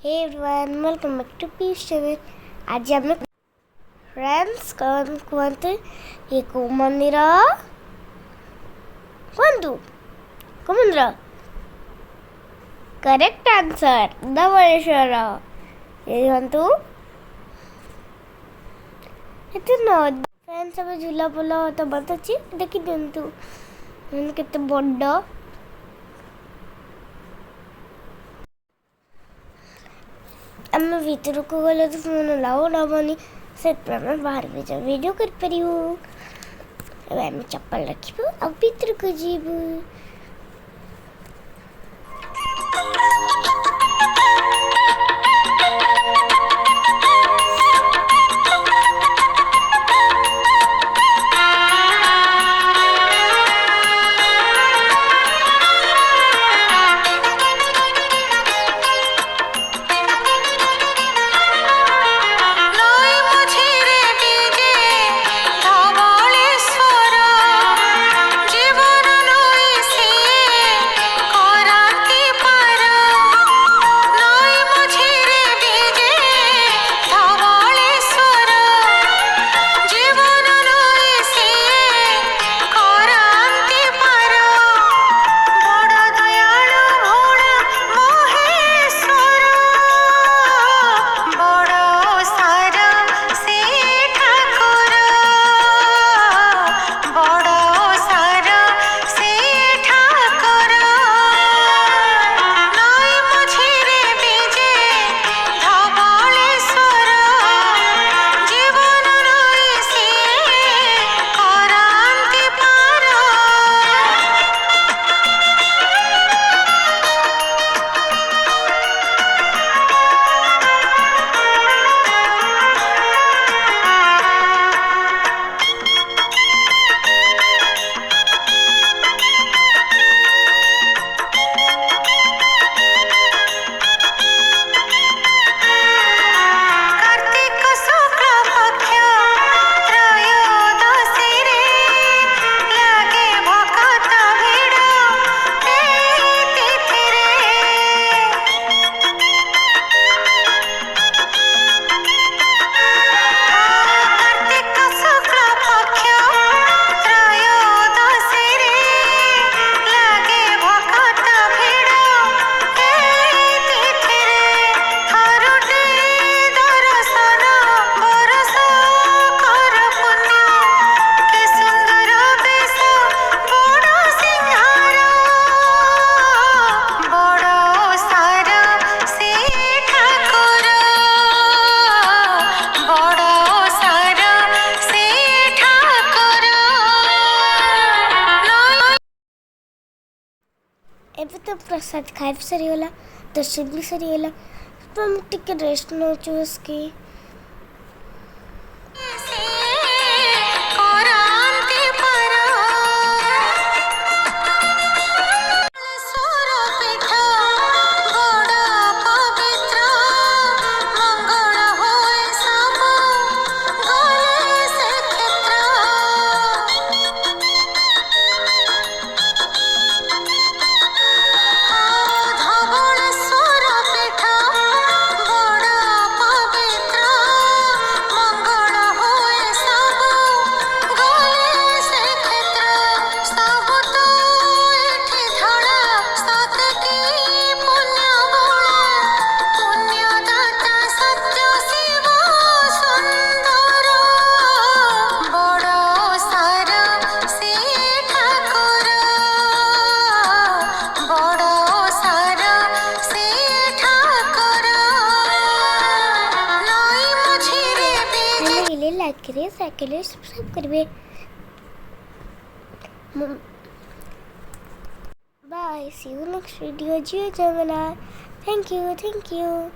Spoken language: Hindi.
Hey everyone, welcome back to Piyush channel. आज आम फ्रेंड्स कहते ये को मंदिर कहतु को मंदिर करेक्ट आंसर धवळेश्वर। ये कहतु फ्रेंड्स अब झूला पोला तो बहुत अच्छी देखी दिंतु केते बड़ आम भर को गले तो फोन अलाउड हेनी से बाहर भी जा वीडियो कर आम चप्पल रखी आ भर को जीवु। एबे तो प्रसाद खाइब सरीगला दर्शन भी सरीगला तो हम टिके रेस्ट नौचु उसकी लाइक करिए, शेयर करिए, सब्सक्राइब करिए। Bye, see you next video. जय जगन्नाथ। Thank you.